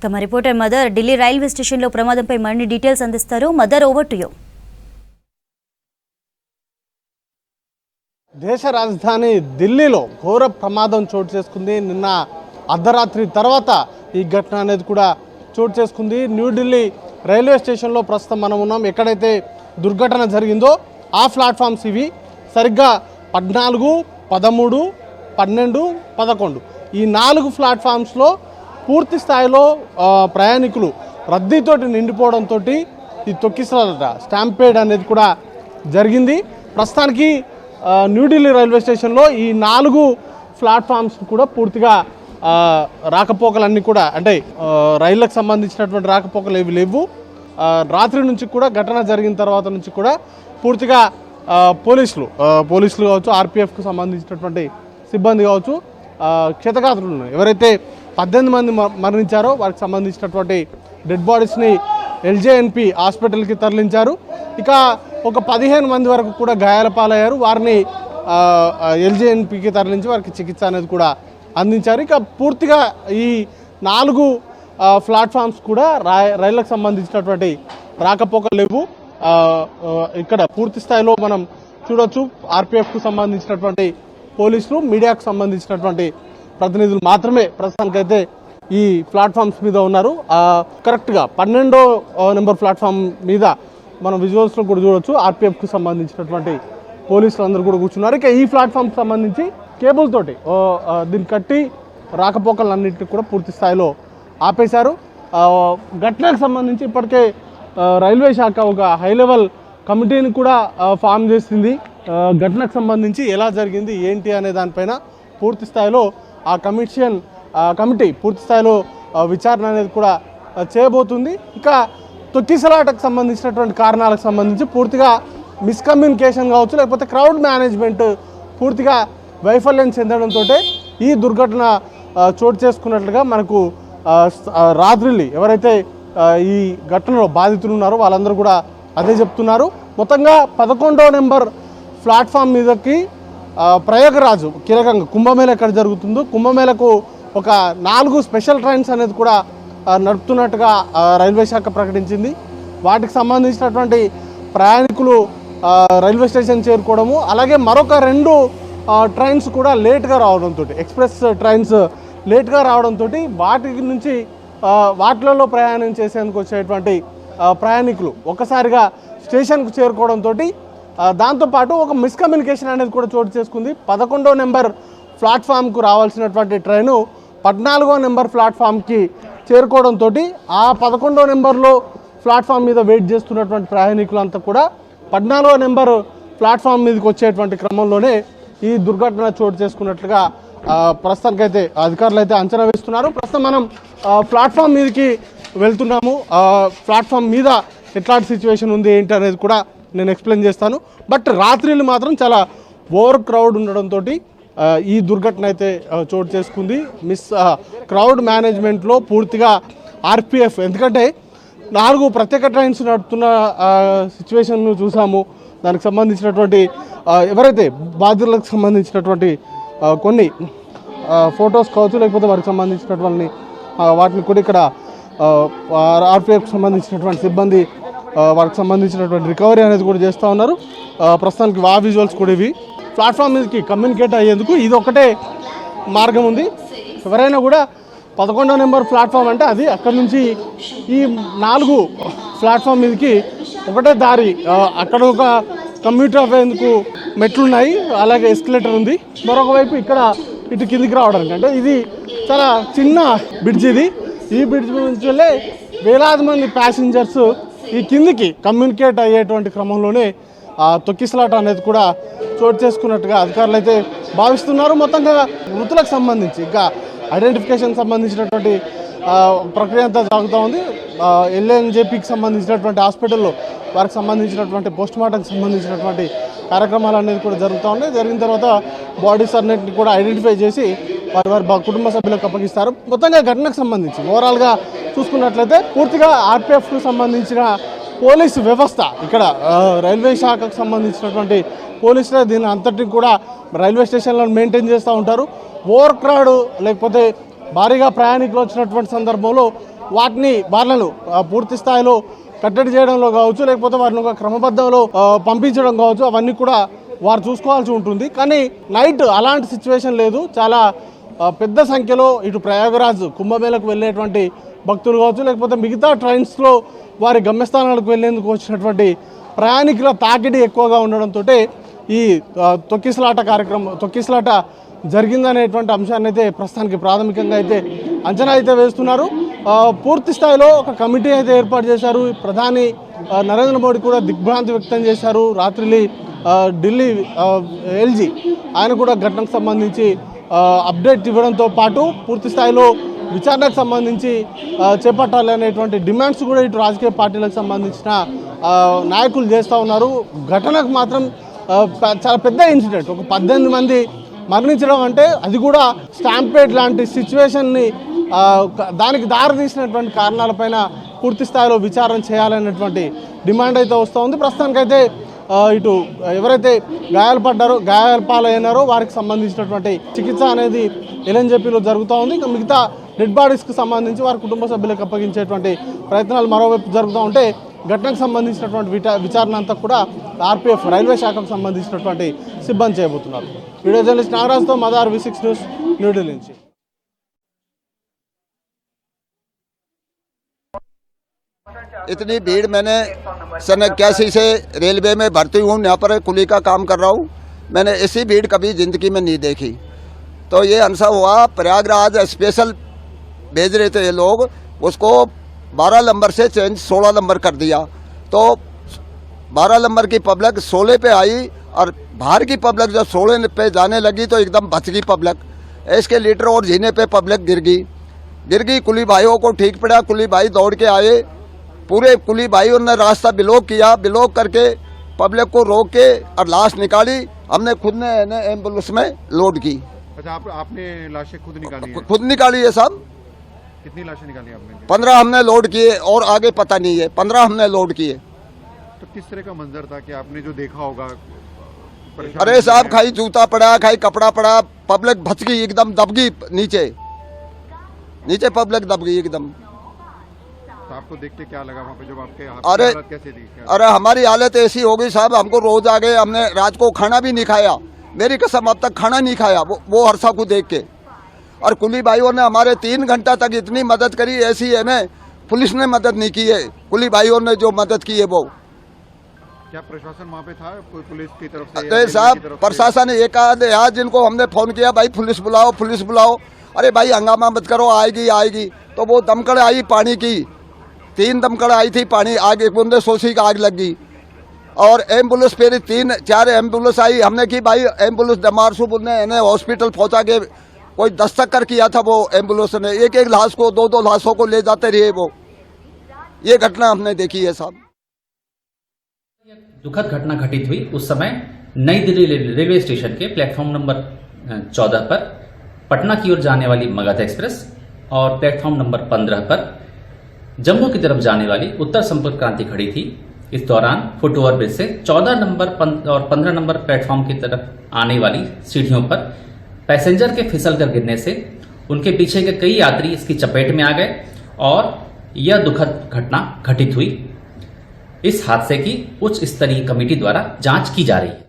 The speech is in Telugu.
తమ రిపోర్టర్ మదర్ ఢిల్లీ రైల్వే స్టేషన్లో ప్రమాదంపై మరిన్ని డీటెయిల్స్ అందిస్తారు. Mother, over to you. దేశ రాజధాని ఢిల్లీలో ఘోర ప్రమాదం చోటు చేసుకుంది. నిన్న అర్ధరాత్రి తర్వాత ఈ ఘటన అనేది కూడా చోటు చేసుకుంది. న్యూఢిల్లీ రైల్వే స్టేషన్లో ప్రస్తుతం మనం ఉన్నాం. ఎక్కడైతే దుర్ఘటన జరిగిందో ఆ ప్లాట్ఫామ్స్ ఇవి. సరిగ్గా 14, 13, 12, 11 ఈ 4 ప్లాట్ఫామ్స్లో పూర్తి స్థాయిలో ప్రయాణికులు రద్దీతోటి నిండిపోవడంతో ఈ తొక్కిసలాట స్టాంపేడ్ అనేది కూడా జరిగింది. ప్రస్తుతానికి న్యూఢిల్లీ రైల్వే స్టేషన్లో ఈ 4 ప్లాట్ఫామ్స్ కూడా పూర్తిగా రాకపోకలన్నీ కూడా అంటే రైళ్లకు సంబంధించినటువంటి రాకపోకలు ఏవి లేవు. రాత్రి నుంచి కూడా ఘటన జరిగిన తర్వాత నుంచి కూడా పూర్తిగా పోలీసులు కావచ్చు, ఆర్పిఎఫ్కు సంబంధించినటువంటి సిబ్బంది కావచ్చు, క్షతగాత్రులు ఎవరైతే 18 మంది మరణించారో వారికి సంబంధించినటువంటి డెడ్ బాడీస్ని ఎల్జేఎన్పి హాస్పిటల్కి తరలించారు. ఇక ఒక 15 మంది వరకు కూడా గాయాల పాలయ్యారు. వారిని ఎల్జేఎన్పికి తరలించి వారికి చికిత్స అనేది కూడా అందించారు. ఇక పూర్తిగా ఈ 4 ప్లాట్ఫామ్స్ కూడా రైళ్లకు సంబంధించినటువంటి రాకపోకలు లేవు. ఇక్కడ పూర్తి స్థాయిలో మనం చూడొచ్చు. ఆర్పిఎఫ్కు సంబంధించినటువంటి పోలీసులు, మీడియాకు సంబంధించినటువంటి ప్రతినిధులు మాత్రమే ప్రస్తుతానికైతే ఈ ప్లాట్ఫామ్స్ మీద ఉన్నారు. కరెక్ట్గా 12వ నెంబర్ ప్లాట్ఫామ్ మీద మనం విజువల్స్లో కూడా చూడొచ్చు. ఆర్పిఎఫ్కు సంబంధించినటువంటి పోలీసులు అందరూ కూడా కూర్చున్నారు. ఇక ఈ ప్లాట్ఫామ్కి సంబంధించి కేబుల్ తోటి దీన్ని కట్టి రాకపోకలన్నింటినీ కూడా పూర్తి స్థాయిలో ఆపేశారు. ఘటనకు సంబంధించి ఇప్పటికే రైల్వే శాఖ ఒక హై లెవెల్ కమిటీని కూడా ఫామ్ చేసింది. ఘటనకు సంబంధించి ఎలా జరిగింది ఏంటి అనే దానిపైన పూర్తి స్థాయిలో ఆ కమిటీ పూర్తి స్థాయిలో విచారణ అనేది కూడా చేయబోతుంది. ఇక తొక్కిసలాటకు సంబంధించినటువంటి కారణాలకు సంబంధించి పూర్తిగా మిస్కమ్యూనికేషన్ కావచ్చు, లేకపోతే క్రౌడ్ మేనేజ్మెంట్ పూర్తిగా వైఫల్యం చెందడంతో ఈ దుర్ఘటన చోటు చేసుకున్నట్లుగా మనకు రాత్రిళ్ళు ఎవరైతే ఈ ఘటనలో బాధితులు ఉన్నారో వాళ్ళందరూ కూడా అదే చెప్తున్నారు. మొత్తంగా 11వ నెంబర్ ప్లాట్ఫామ్ మీదకి ప్రయాగరాజు కీలకంగా కుంభమేళ ఎక్కడ జరుగుతుందో కుంభమేళకు ఒక 4 స్పెషల్ ట్రైన్స్ అనేది కూడా నడుపుతున్నట్టుగా రైల్వే శాఖ ప్రకటించింది. వాటికి సంబంధించినటువంటి ప్రయాణికులు రైల్వే స్టేషన్ చేరుకోవడము, అలాగే మరొక 2 ట్రైన్స్ కూడా లేట్గా రావడంతో, ఎక్స్ప్రెస్ ట్రైన్స్ లేట్గా రావడంతో వాటి నుంచి వాటిలలో ప్రయాణం చేసేందుకు వచ్చేటువంటి ప్రయాణికులు ఒక్కసారిగా స్టేషన్కు చేరుకోవడంతో దాంతోపాటు ఒక మిస్కమ్యూనికేషన్ అనేది కూడా చోటు చేసుకుంది. 11వ నెంబర్ ప్లాట్ఫామ్కు రావాల్సినటువంటి ట్రైను 14వ నెంబర్ ప్లాట్ఫామ్కి చేరుకోవడంతో ఆ 11వ నెంబర్లో ప్లాట్ఫామ్ మీద వెయిట్ చేస్తున్నటువంటి ప్రయాణికులంతా కూడా 14వ నెంబర్ ప్లాట్ఫామ్ మీదకి వచ్చేటువంటి క్రమంలోనే ఈ దుర్ఘటన చోటు చేసుకున్నట్లుగా ప్రస్తుతానికైతే అధికారులు అయితే అంచనా వేస్తున్నారు. ప్రస్తుతం మనం ప్లాట్ఫామ్ మీదకి వెళ్తున్నాము. ప్లాట్ఫామ్ మీద ఎట్లాంటి సిచ్యువేషన్ ఉంది ఏంటి అనేది కూడా నేను ఎక్స్ప్లెయిన్ చేస్తాను. బట్ రాత్రిళ్ళు మాత్రం చాలా ఓవర్ క్రౌడ్ ఉండడంతో ఈ దుర్ఘటన అయితే చోటు చేసుకుంది. క్రౌడ్ మేనేజ్మెంట్లో పూర్తిగా ఆర్పిఎఫ్, ఎందుకంటే 4 ప్రత్యేక ట్రైన్స్ నడుపుతున్న సిచ్యువేషన్ చూసాము. దానికి సంబంధించినటువంటి ఎవరైతే బాధితులకు సంబంధించినటువంటి కొన్ని ఫొటోస్ కావచ్చు, లేకపోతే వారికి సంబంధించినటువంటి వాటిని కూడా ఇక్కడ ఆర్పిఎఫ్కి సంబంధించినటువంటి సిబ్బంది వారికి సంబంధించినటువంటి రికవరీ అనేది కూడా చేస్తూ ఉన్నారు. ప్రస్తుతానికి విజువల్స్ కూడా ఇవి. ప్లాట్ఫామ్ మీదకి కమ్యూనికేట్ అయ్యేందుకు ఇది ఒకటే మార్గం ఉంది. ఎవరైనా కూడా 11వ నెంబర్ ప్లాట్ఫామ్ అంటే అది అక్కడ నుంచి ఈ 4 ప్లాట్ఫామ్ మీదకి ఒకటే దారి. అక్కడ ఒక కమ్యూటర్ అయ్యేందుకు మెట్లున్నాయి, అలాగే ఎస్కలేటర్ ఉంది. మరొక వైపు ఇక్కడ ఇటు కిందికి రావడానికి, అంటే ఇది చాలా చిన్న బ్రిడ్జ్ ఇది. ఈ బ్రిడ్జ్ నుంచి వెళ్ళే వేలాది మంది ప్యాసింజర్స్ ఈ కిందికి కమ్యూనికేట్ అయ్యేటువంటి క్రమంలోనే తొక్కిసలాట అనేది కూడా చోటు చేసుకున్నట్టుగా అధికారులు అయితే భావిస్తున్నారు. మొత్తంగా మృతులకు సంబంధించి ఇంకా ఐడెంటిఫికేషన్ సంబంధించినటువంటి ప్రక్రియ అంతా సాగుతూ ఉంది. ఎల్ఎన్జేపీకి సంబంధించినటువంటి హాస్పిటల్లో వారికి సంబంధించినటువంటి పోస్ట్మార్టంకి సంబంధించినటువంటి కార్యక్రమాలు అనేది కూడా జరుగుతూ ఉన్నాయి. జరిగిన తర్వాత బాడీస్ అన్నింటినీ కూడా ఐడెంటిఫై చేసి వారి కుటుంబ సభ్యులకు అప్పగిస్తారు. మొత్తంగా ఘటనకు సంబంధించి ఓవరాల్గా చూసుకున్నట్లయితే పూర్తిగా ఆర్పిఎఫ్కు సంబంధించిన పోలీసు వ్యవస్థ, ఇక్కడ రైల్వే శాఖకు సంబంధించినటువంటి పోలీసులే దీన్ని అంతటిని కూడా రైల్వే స్టేషన్లను మెయింటైన్ చేస్తూ ఉంటారు. ఓవర్ క్రౌడ్ లేకపోతే భారీగా ప్రయాణికులు వచ్చినటువంటి సందర్భంలో వాళ్ళను పూర్తి స్థాయిలో కట్టడి చేయడంలో కావచ్చు, లేకపోతే వారిని ఒక క్రమబద్ధంలో పంపించడం కావచ్చు, అవన్నీ కూడా వారు చూసుకోవాల్సి ఉంటుంది. కానీ నైట్ అలాంటి సిచ్యువేషన్ లేదు. చాలా పెద్ద సంఖ్యలో ఇటు ప్రయాగరాజ్ కుంభమేళకు వెళ్ళేటువంటి భక్తులు కావచ్చు, లేకపోతే మిగతా ట్రైన్స్లో వారి గమ్యస్థానాలకు వెళ్లేందుకు వచ్చినటువంటి ప్రయాణికుల తాకిడి ఎక్కువగా ఉండడంతో ఈ తొక్కిసలాట జరిగిందనేటువంటి అంశాన్ని అయితే ప్రస్తుతానికి ప్రాథమికంగా అయితే అంచనా అయితే వేస్తున్నారు. పూర్తి స్థాయిలో ఒక కమిటీ అయితే ఏర్పాటు చేశారు. ప్రధాని నరేంద్ర మోడీ కూడా దిగ్భ్రాంతి వ్యక్తం చేశారు. రాత్రి ఢిల్లీ ఎల్జీ ఆయన కూడా ఘటనకు సంబంధించి అప్డేట్ ఇవ్వడంతో పాటు పూర్తి స్థాయిలో విచారణకు సంబంధించి చేపట్టాలి అనేటువంటి డిమాండ్స్ కూడా ఇటు రాజకీయ పార్టీలకు సంబంధించిన నాయకులు చేస్తూ ఉన్నారు. ఘటనకు మాత్రం చాలా పెద్ద ఇన్సిడెంట్, ఒక 18 మంది మరణించడం అంటే అది కూడా స్టాంపేడ్ లాంటి సిచ్యువేషన్ని దానికి దారితీసినటువంటి కారణాలపైన పూర్తి స్థాయిలో విచారణ చేయాలనేటువంటి డిమాండ్ అయితే వస్తూ ఉంది. ప్రస్తుతానికైతే ఇటు ఎవరైతే గాయాలపాలైనారో వారికి సంబంధించినటువంటి చికిత్స అనేది ఎల్ఎన్జేపీలో జరుగుతూ ఉంది. ఇక మిగతా డెడ్ బాడీస్కి సంబంధించి వారి కుటుంబ సభ్యులకు అప్పగించేటువంటి ప్రయత్నాలు మరోవైపు జరుగుతూ ఉంటే ఘటనకు సంబంధించినటువంటి విచారణ అంతా కూడా ఆర్పీఎఫ్ రైల్వే శాఖకు సంబంధించినటువంటి సిబ్బంది చేయబోతున్నారు. Video journalist నాగరాజ్తో Madar V6 news New Delhi నుంచి. इतनी भीड़ मैंने सन 81 से रेलवे में भर्ती हूँ, यहाँ पर कुली का काम कर रहा हूँ। मैंने ऐसी भीड़ कभी ज़िंदगी में नहीं देखी। तो ये अनसा हुआ, प्रयागराज स्पेशल भेज रहे थे ये लोग, उसको 12 नंबर से चेंज 16 नंबर कर दिया। तो 12 नंबर की पब्लिक 16 पे आई और बाहर की पब्लिक जब 16 पे जाने लगी तो एकदम बच गई पब्लिक। इसके लीटर और जीने पे पब्लिक गिर गई। कुली भाइयों को ठीक पड़ा, कुली भाई दौड़ के आए, पूरे कुली भाइयों ने रास्ता ब्लॉक किया, ब्लॉक करके पब्लिक को रोक के और लाश निकाली। हमने खुद ने एम्बुलेंस में लोड की। अच्छा, आपने लाशें खुद निकाली हैं? खुद निकाली है साहब। कितनी लाशें निकाली आपने? 15 हमने लोड किए और आगे पता नहीं है, 15 हमने लोड किए। तो किस तरह का मंजर था कि आपने जो देखा होगा? अरे साहब, खाई जूता पड़ा, खाई कपड़ा पड़ा, पब्लिक भच गई, एकदम दब गई नीचे पब्लिक दब गई एकदम। तो आपको देख के क्या लगा वहाँ पे जब आपके हालत कैसे थी? अरे हमारी हालत ऐसी हो गई साहब, हमको रोज आ गए, हमने रात को खाना भी नहीं खाया, मेरी कसम अब तक खाना नहीं खाया वो हरसा को देख के। और कुली भाइयों ने हमारे 3 घंटा तक इतनी मदद करी, ऐसी है ना, पुलिस ने मदद नहीं की है, कुली भाइयों ने जो मदद की है वो। क्या प्रशासन वहाँ पे था, कोई पुलिस की तरफ से? अरे साहब, प्रशासन एक आध यार जिनको हमने फोन किया, भाई पुलिस बुलाओ। अरे भाई हंगामा मत करो, आएगी। तो वो दमकड़ आई पानी की, 3 दमकड़ आई थी पानी, आग एक बूंदे सोची का आग लग गई। और एम्बुलेंस फिर 3-4 एम्बुलेंस आई, हमने की भाई एम्बुलेंस डमारसू ने हॉस्पिटल पहुंचा के कोई दस्तक किया था वो एम्बुलेंस ने, एक लाश को 2 लाशों को ले जाते रहे वो। ये घटना हमने देखी है साहब। दुखद घटना घटित हुई उस समय नई दिल्ली रेलवे स्टेशन के प्लेटफॉर्म नंबर 14 पर पटना की ओर जाने वाली मगध एक्सप्रेस और प्लेटफॉर्म नंबर 15 पर जम्मू की तरफ जाने वाली उत्तर संपर्क क्रांति खड़ी थी। इस दौरान फुट ओवर ब्रिज से 14 नंबर और 15 नंबर प्लेटफॉर्म की तरफ आने वाली सीढ़ियों पर पैसेंजर के फिसल कर गिरने से उनके पीछे के कई यात्री इसकी चपेट में आ गए और यह दुखद घटना घटित हुई। इस हादसे की उच्च स्तरीय कमेटी द्वारा जांच की जा रही है।